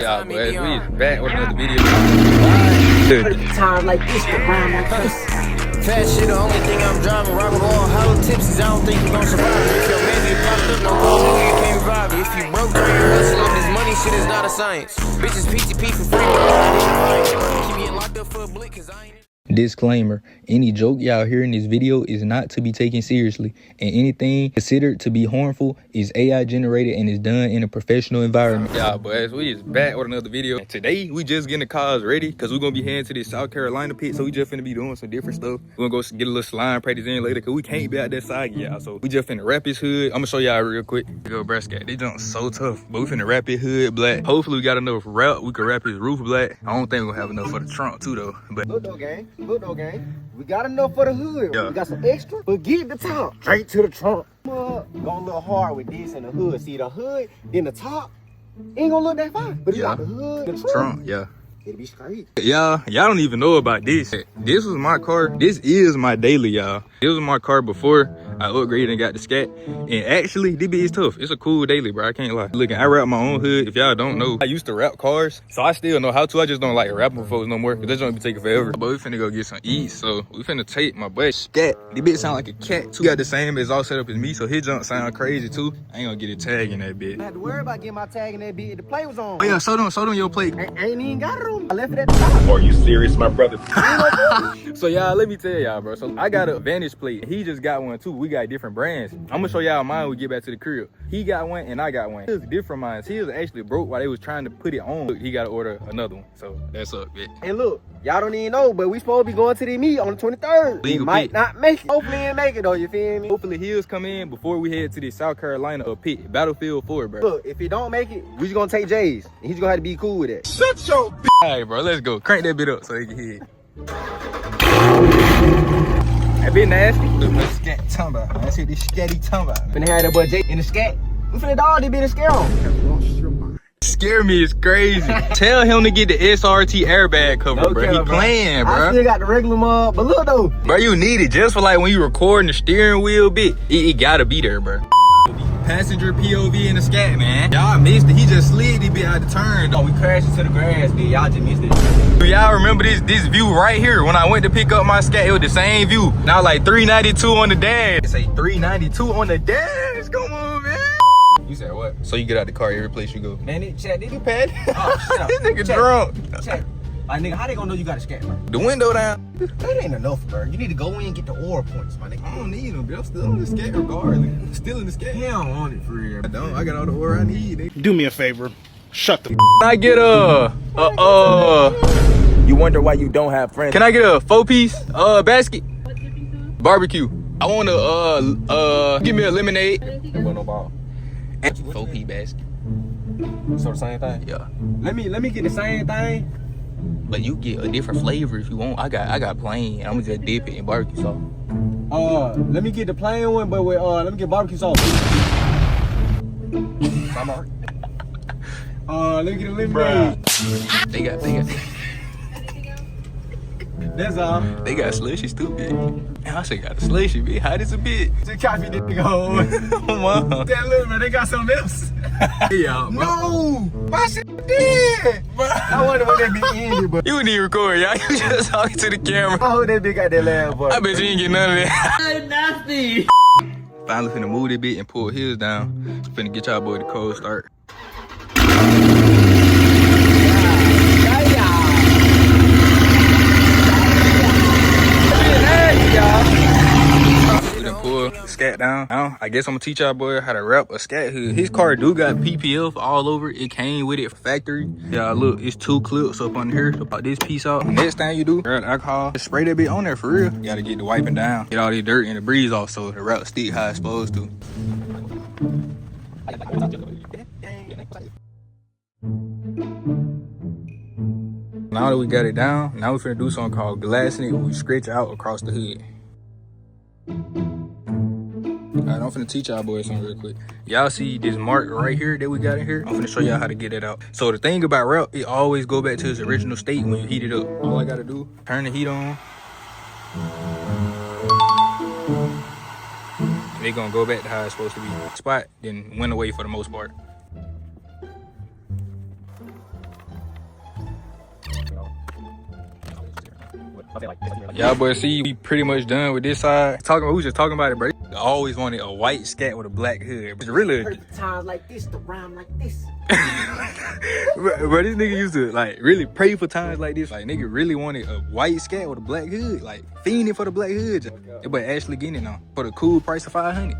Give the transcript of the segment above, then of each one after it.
Yeah, boys, we is back with another video. Time like this, the rhyme like this. Fast shit, the only thing I'm driving, rockin' all hollow tipsies. I don't think you gon' survive it. If your man get popped up, no gold, you can't revive it. If you broke, turn your hustle up. This money shit is not a science. Bitches PTP for free, but I need keep getting locked up for a blick, cause I ain't. Disclaimer, any joke y'all hear in this video is not to be taken seriously, and anything considered to be harmful is AI generated and is done in a professional environment. Yeah, boys, we is back with another video. And today, we just getting the cars ready because we're going to be heading to this South Carolina pit, so we just finna be doing some different stuff. We're going to go get a little slime practice in later because we can't be out that side, y'all. So we just finna wrap his hood. I'm going to show y'all real quick. Go, bruh, scat. They jump so tough, but we finna wrap his hood black. Hopefully, we got enough wrap. We can wrap his roof black. I don't think we're going to have enough for the trunk, too, though. But Look though, gang. Look though, gang. We got enough for the hood. Yeah. We got some extra. Forget the top. Straight to the trunk. Going a little hard with this and the hood. See the hood, then the top. Ain't gonna look that fine. But you got the hood, the trunk. yeah. It'll be straight. Y'all don't even know about this. This was my car. This is my daily, y'all. This was my car before I upgraded and got the scat. And actually, this bitch is tough. It's a cool daily, bro. I can't lie. Look, I wrap my own hood. If y'all don't know, I used to wrap cars, so I still know how to. I just don't like wrapping folks no more, because that's gonna be taking forever. But we finna go get some eats, so we finna take my boy scat. This bitch sound like a cat too. He got the same exhaust setup as me, so his junk sound crazy too. I ain't gonna get a tag in that bitch. I had to worry about getting my tag in that bit. The plate was on. Oh yeah, show them your plate. I ain't even got it on. I left it at the top. Are you serious, my brother? So y'all, let me tell y'all, bro. So I got a Vantage plate. He just got one too. We got different brands. I'm gonna show y'all mine when we get back to the crib. He got one and I got one. It was different mines. He was actually broke while they was trying to put it on. Look, he gotta order another one. So that's up, bitch. And look, y'all don't even know, but we supposed to be going to the meet on the 23rd. We Legal might pit. not make it. Hopefully it make it though, you feel me? Hopefully he'll come in before we head to the South Carolina pit, Battlefield 4, bro. Look, if it don't make it, we just gonna take Jay's. And he's gonna have to be cool with it. Shut your All right, bro, let's go. Crank that bit up so he can hear it. That bit nasty. Look, what scat talking about, man. That's what this scatty talking about, man. Finna have that boy Jay in the scat. We finna dog this bit of scare on. Scare me is crazy. Tell him to get the SRT airbag cover, No bro. cap, He playing, I bro. still got the regular mug, but look though. Bro, you need it just for like when you recording the steering wheel bit. It gotta be there, bro. Passenger POV in the scat, man. Y'all missed it. He just slid it bit out the turn. Oh, we crashed into the grass, dude. Y'all just missed it. Do y'all remember this view right here? When I went to pick up my scat, it was the same view. Now like 392 on the dash. It say 392 on the dash. Come on, man. You said what? So you get out the car every place you go. Man, check this. You pad? Oh, shut up. This nigga Check. drunk. Check. Like nigga, how they gonna know you got a scat, bro? The window down. That ain't enough, bro. You need to go in and get the aura points, my nigga. I don't need them, but I'm still on the scat regardless. I'm still in the scat. He don't want it for real. I don't. I got all the aura I need. Nigga. Do me a favor. Shut the I get You wonder why you don't have friends. Can I get a 4-piece basket? Barbecue. I want to give me a lemonade. There wasn't no ball. 4-piece basket. So the same thing? Yeah. Let me get the same thing. But you get a different flavor if you want. I got plain. I'm gonna just dip it in barbecue sauce. Let me get the plain one, but with let me get barbecue sauce. I'm alright. Let me get a lemonade. They got That's all. they got slushy stupid. Man, I should got a slushy bit hot as a bit. Just copy this nigga home. Come on. That little man, they got something else. Yeah, bro. No, my shit dead. I wonder what that bitch ended, but You didn't even record, y'all. You just talking to the camera. I hope that bitch got that laugh, boy. I bet you ain't get none of that. Nasty. Finally finna move that bit and pull his down. Finna get y'all boy the cold start. We done pull the scat down. Now, I guess I'm gonna teach y'all boy how to wrap a scat hood. His car do got PPF all over. It came with it factory. Yeah, look, it's 2 clips up on here to pop this piece out. Next thing you do, grab alcohol, just spray that bit on there for real. You gotta get the wiping down, get all this dirt and the breeze off so the wrap stick how it's supposed to. Now that we got it down, now we finna do something called glassing it, where we scratch out across the hood. Alright, I'm finna teach y'all boys something real quick. Y'all see this mark right here that we got in here? I'm finna show y'all how to get it out. So the thing about wrap, it always go back to its original state when you heat it up. All I gotta do, turn the heat on. And it gonna go back to how it's supposed to be. Spot, then went away for the most part. Y'all boys see, we pretty much done with this side. We was just talking about it, bro. I always wanted a white scat with a black hood. It's really Perfect times like this to rhyme like this. bro, this nigga used to like really pray for times like this. Like nigga really wanted a white scat with a black hood. Like fiending for the black hood. That boy actually getting it now for the cool price of 500.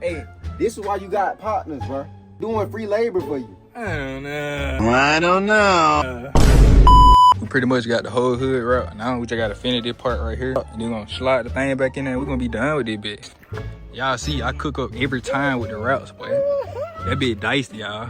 Hey, this is why you got partners, bro. Doing free labor for you. I don't know. We pretty much got the whole hood route. Now we just gotta finish this part right here. And then we're gonna slide the thing back in there. We're gonna be done with this bitch. Y'all see, I cook up every time with the routes, boy. That bitch diced, y'all.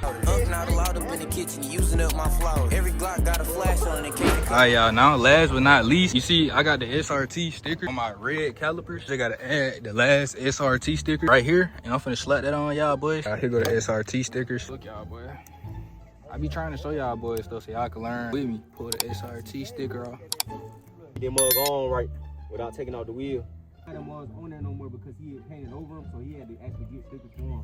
Not allowed up in the kitchen, using up my flour. Every Glock got a flash on it. Alright, y'all, now last but not least, you see I got the SRT sticker on my red calipers. I gotta add the last SRT sticker right here. And I'm finna slap that on y'all boys. Here go the SRT stickers. Look, y'all boy, I be trying to show y'all boys stuff so y'all can learn with me. Pull the SRT sticker off. Get mug on right without taking out the wheel. That mug's on there no more because he had painted over him, so he had to actually get stickers for him.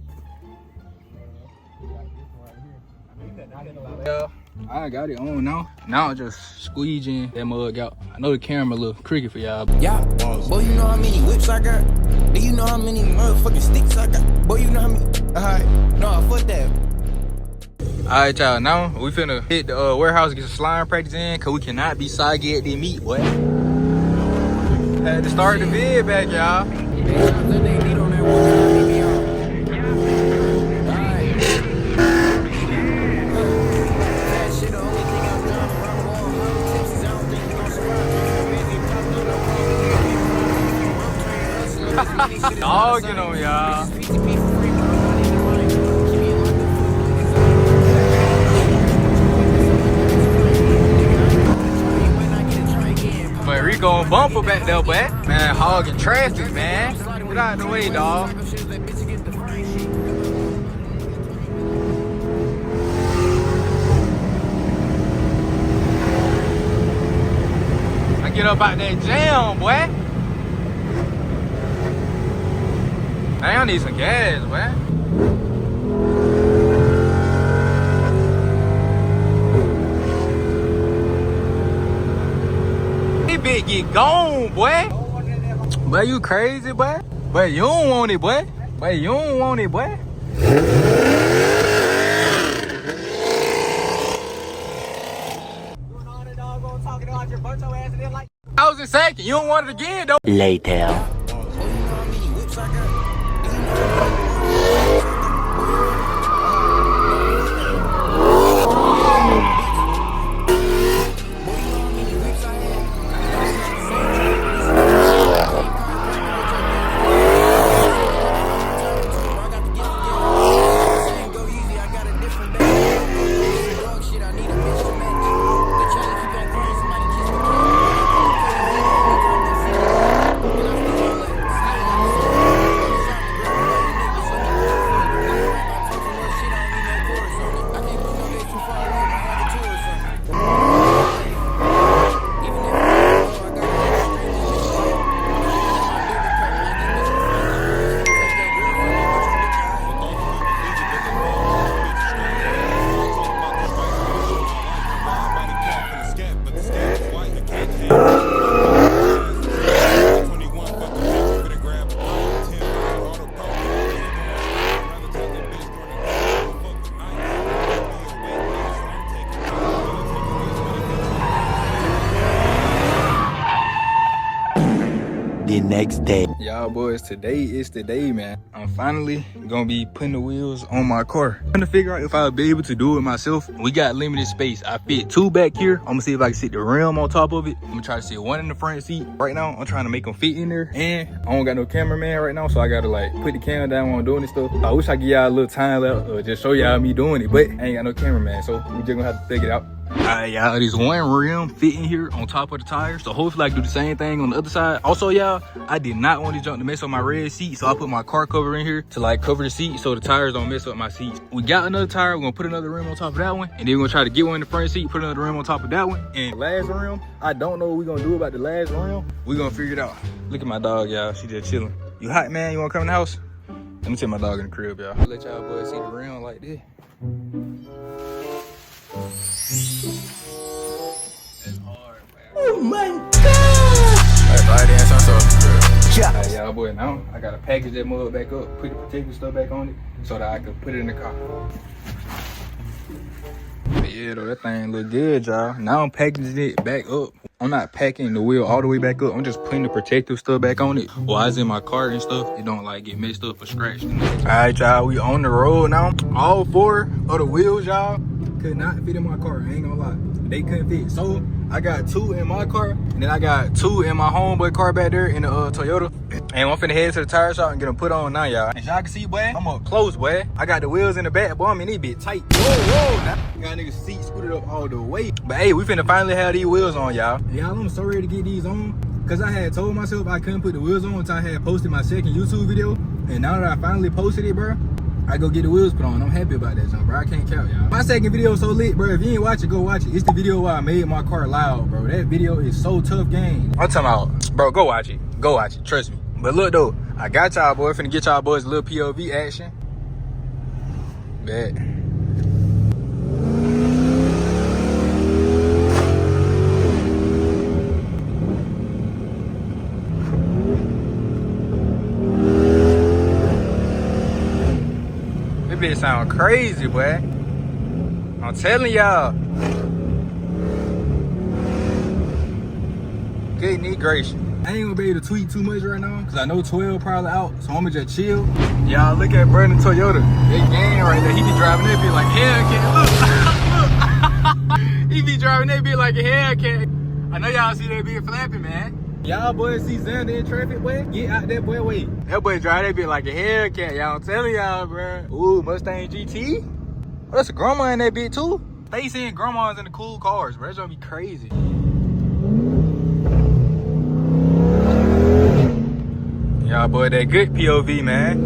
Yeah, I got it on now. Now I'm just squeezing that mug out. I know the camera a little crooked for y'all. Yeah, boy, you know how many whips I got? Do you know how many motherfucking sticks I got? Boy, you know how many? Alright, no, fuck that. Alright, y'all, now we finna hit the warehouse, get some slime practice in, cause we cannot be soggy at the meat, boy. Had to start the vid back, y'all. Dogging on y'all. But Rico and Bumper back there, boy. Man, hogging traffic, man. Get out of the way, dog. I get up out that jam, boy. I need some gas, man. This bitch get gone, boy. Boy, you crazy, boy? Boy, you don't want it, boy. Boy, you don't want it, boy. I was in second. You don't want it again, though. Later. The next day. Y'all boys, today is the day, man. I'm finally gonna be putting the wheels on my car. I'm trying to figure out if I'll be able to do it myself. We got limited space. I fit 2 back here. I'm gonna see if I can sit the rim on top of it. I'm gonna try to sit 1 in the front seat. Right now, I'm trying to make them fit in there. And I don't got no cameraman right now, so I gotta like put the camera down when I'm doing this stuff. I wish I could give y'all a little time left or just show y'all me doing it, but I ain't got no cameraman, so we just gonna have to figure it out. Alright, y'all, there's 1 rim fitting here on top of the tire, so hopefully I can do the same thing on the other side. Also, y'all, I did not want this junk to mess up my red seat, so I put my car cover in here to like cover the seat so the tires don't mess up my seats. We got another tire. We're gonna put another rim on top of that one, and then we're gonna try to get one in the front seat, put another rim on top of that one. And last rim, I don't know what we're gonna do about the last rim. We're gonna figure it out. Look at my dog, y'all. She just chilling. You hot, man? You wanna come in the house? Let me take my dog in the crib, y'all. Let y'all boys see the rim like this. That's hard. boy, now I gotta package that mug back up, put the protective stuff back on it so that I could put it in the car. But yeah, though, that thing look good, y'all. Now I'm packaging it back up. I'm not packing the wheel all the way back up. I'm just putting the protective stuff back on it. While it's in my car and stuff, it don't like get messed up or scratched. All right, y'all, we on the road now. All 4 of the wheels, y'all, could not fit in my car. I ain't gonna lie. They couldn't fit. So I got 2 in my car, and then I got 2 in my homeboy car back there in the Toyota. And I'm finna head to the tire shop and get them put on now, y'all. As y'all can see, boy, I'm up close, boy. I got the wheels in the back, boy. I mean, they bit tight. Whoa. Now, got niggas seat scooted up all the way. But hey, we finna finally have these wheels on, y'all. Y'all, I'm so ready to get these on, because I had told myself I couldn't put the wheels on until I had posted my second YouTube video. And now that I finally posted it, bro, I go get the wheels put on. I'm happy about that, John, bro. I can't count, y'all. My second video is so lit, bro. If you ain't watch it, go watch it. It's the video where I made my car loud, bro. That video is so tough game. I'm talking about, bro, go watch it. Go watch it. Trust me. But look, though, I got y'all, boy. Finna get y'all boys a little POV action. Bet. This bitch sound crazy, boy. I'm telling y'all. Goodness gracious. I ain't gonna be able to tweet too much right now, because I know 12 probably out, so I'ma just chill. Y'all look at Brandon Toyota. That gang right there, he be driving that bitch like Hellcat. Look. He be driving that bitch like a Hellcat. I know y'all see that bitch flapping, man. Y'all boys see Xander in traffic, boy? Get out that boy way. That boy drive that bitch like a Hellcat, y'all. I'm telling y'all, bro. Ooh, Mustang GT. Oh, that's a grandma in that bitch too. They seeing grandmas in the cool cars, bro. That's gonna be crazy. Y'all boy, that good POV, man.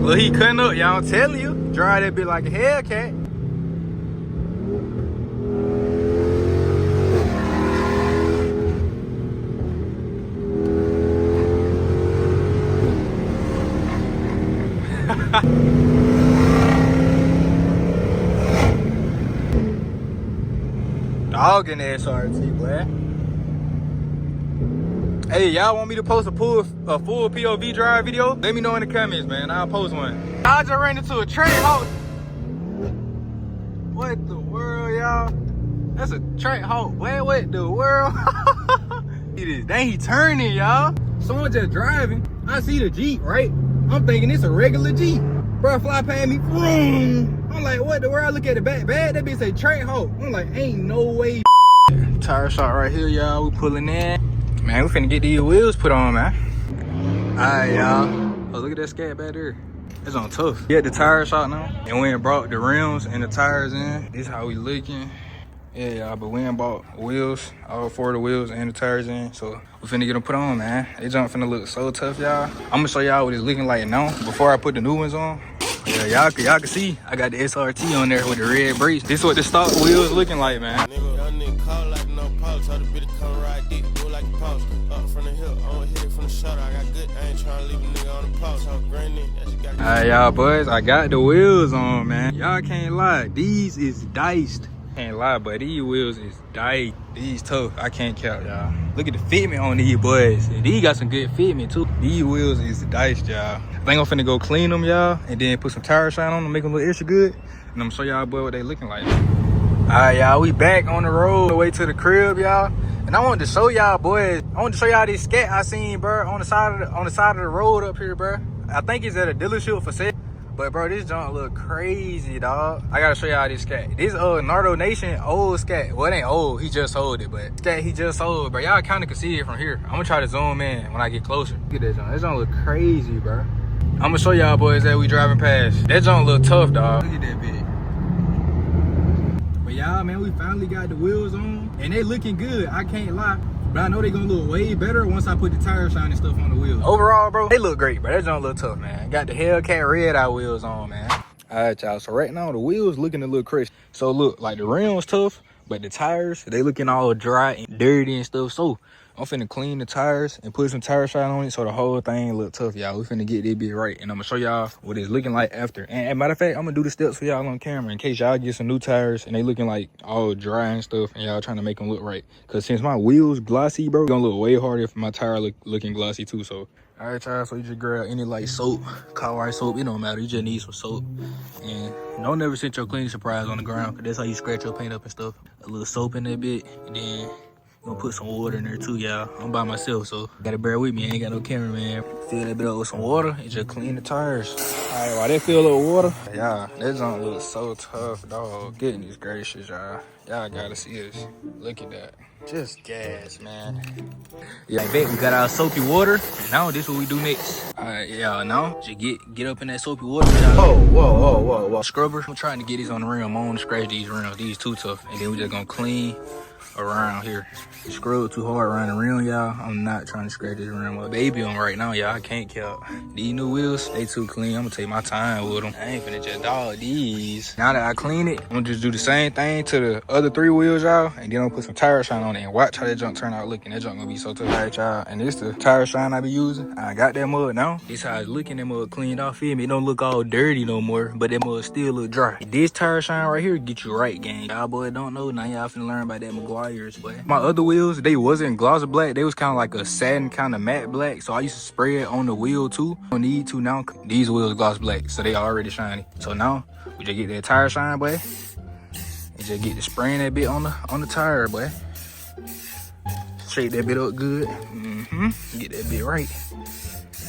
Look, he cutting up, y'all. I'm telling you. Drive that bitch like a Hellcat. Dog in the SRT, boy. Hey, y'all want me to post a full POV drive video? Let me know in the comments, man. I'll post one. I just ran into a train halt. What the world, y'all? That's a train halt. Boy, what the world? It is. Dang, he turning, y'all. Someone just driving. I see the Jeep, right? I'm thinking it's a regular Jeep. Bro, fly past me. Vroom. I'm like, what the world? I look at the back. Bad, that bitch say train halt. I'm like, ain't no way. Tire shot right here, y'all. We pulling in. Man, we finna get these wheels put on, man. Alright, y'all. Oh, look at that scat back there. It's on tough. We at the tire shop now, and we ain't brought the rims and the tires in. This how we looking. Yeah, y'all, but we ain't bought wheels, all 4 of the wheels and the tires in. So we finna get them put on, man. They jump finna look so tough, y'all. I'm gonna show y'all what it's looking like now before I put the new ones on. Yeah, y'all can see I got the SRT on there with the red brakes. This is what the stock wheels looking like, man. Young nigga call like no pulse. Told the bitch to come ride dick, do like a pulse. Up from the hill, I don't hit it from the shoulder. I got good, I ain't tryna leave a nigga on the pulse. So granny, that shit got. Alright, y'all boys, I got the wheels on, man. Y'all can't lie, these is diced. Can't lie, but these wheels is diced. These tough, I can't count, y'all. Look at the fitment on these boys. These got some good fitment too. These wheels is diced, y'all. I think I'm finna go clean them, y'all, and then put some tire shine on them, make them look extra good. And I'm gonna show y'all boy what they looking like. Alright, y'all, we back on the road, the way to the crib, y'all. And I wanted to show y'all boys, I wanted to show y'all this scat I seen, bro, on the side of the road up here, bro. I think it's at a dealership for sale. But bro, this junk look crazy, dog. I gotta show y'all this scat. This Nardo Nation old scat. Well, it ain't old, he just sold it, but scat he just sold, bro. Y'all kinda can see it from here. I'm gonna try to zoom in when I get closer. Look at that junk. That junk look crazy, bro. I'm gonna show y'all boys that we driving past. That junk look tough, dog. Look at that bitch. But y'all, man, we finally got the wheels on, and they looking good, I can't lie. But I know they gonna look way better once I put the tire shine and stuff on the wheels. Overall, bro, they look great, bro. That junk look tough, man. Got the Hellcat REDEYE wheels on, man. All right, y'all. So right now, the wheels looking a little crisp. So look, like the rims tough, but the tires, they looking all dry and dirty and stuff. So I'm finna clean the tires and put some tire shine on it so the whole thing look tough, y'all. We finna get this bit right, and I'm gonna show y'all what it's looking like after. And matter of fact, I'm gonna do the steps for y'all on camera in case y'all get some new tires and they looking like all dry and stuff, and y'all trying to make them look right. Cause since my wheels glossy, bro, it's gonna look way harder if my tire looking glossy too. So, all right, y'all. So you just grab any like soap, car wash soap. It don't matter. You just need some soap, and don't never sit your cleaning supplies on the ground, cause that's how you scratch your paint up and stuff. A little soap in that bit, and then gonna put some water in there too, y'all. I'm by myself, so gotta bear with me. I ain't got no cameraman. Fill that bit up with some water and just clean the tires. All right, while they fill up with water, y'all, that junk looks so tough, dog. Goodness gracious, y'all. Y'all gotta see this. Look at that. Just gas, man. Yeah, I bet we got our soapy water. Now this is what we do next. All right, y'all. Now just get up in that soapy water. Whoa. Scrubber. I'm trying to get these on the rim. I don't want to scratch these rims. These too tough. And then we just gonna clean around here. Scrub too hard around the rim, y'all. I'm not trying to scratch this rim up. Baby on right now, y'all. I can't count. These new wheels, they too clean. I'm gonna take my time with them. I ain't finna just dog these. Now that I clean it, I'm gonna just do the same thing to the other 3 wheels, y'all. And then I'm gonna put some tire shine on it and watch how that junk turn out looking. That junk gonna be so tough. All right, y'all. And this the tire shine I be using. I got that mud now. This how it's looking. That mud cleaned off, feel me? It don't look all dirty no more, but that mud still look dry. This tire shine right here get you right, gang. Y'all boy don't know. Now y'all finna learn about that McGuire's, but my other wheels, they wasn't glossy black. They was kind of like a satin kind of matte black. So I used to spray it on the wheel too. Don't need to now. These wheels gloss black, so they already shiny. So now we just get that tire shine, boy, and just get the spraying that bit on the tire, boy. Shake that bit up good. Get that bit right.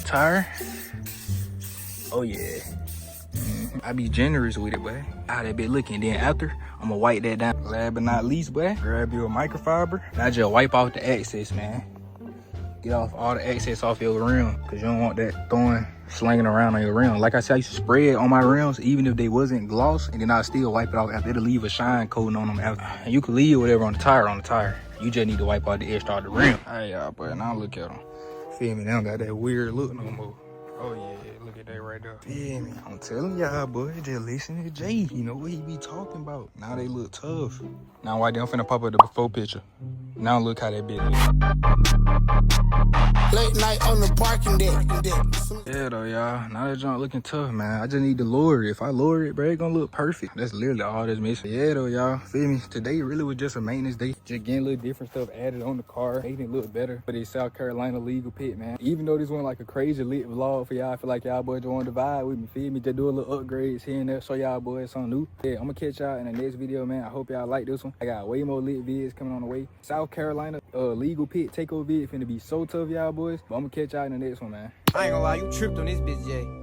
Tire. Oh yeah. I be generous with it, boy. How that bit looking. Then after, I'm gonna wipe that down. Last but not least, boy, grab your microfiber. Now just wipe off the excess, man. Get off all the excess off your rim, cause you don't want that throwing, slinging around on your rim. Like I said, I used to spray it on my rims, even if they wasn't gloss, and then I still wipe it off after. It'll leave a shine coating on them after. And you can leave whatever on the tire. You just need to wipe out the extra off the rim. All right, y'all, boy, now look at them. Feel me? They don't got that weird look no more. Oh yeah, look at that right there. Feel me? I'm telling y'all, boy, just listen to Jay. You know what he be talking about. Now they look tough. Now why they don't finna pop up the before picture. Now look how that bitch look. Late night on the parking deck. Yeah though, y'all. Now that junk looking tough, man. I just need to lower it. If I lower it, bro, it's gonna look perfect. That's literally all that's missing. Yeah though, y'all. Feel me? Today really was just a maintenance day. Just getting a little different stuff added on the car, making it look better for this South Carolina legal pit, man. Even though this wasn't like a crazy lit vlog for y'all, I feel like y'all boys want to vibe with me. Feel me? Just do a little upgrades here and there, show y'all boys something new. Yeah, I'm gonna catch y'all in the next video, man. I hope y'all like this one. I got way more lit vids coming on the way. South Carolina legal pit takeover vid finna be so tough, y'all boys. But I'm gonna catch y'all in the next one, man. I ain't gonna lie, you tripped on this bitch, Jay.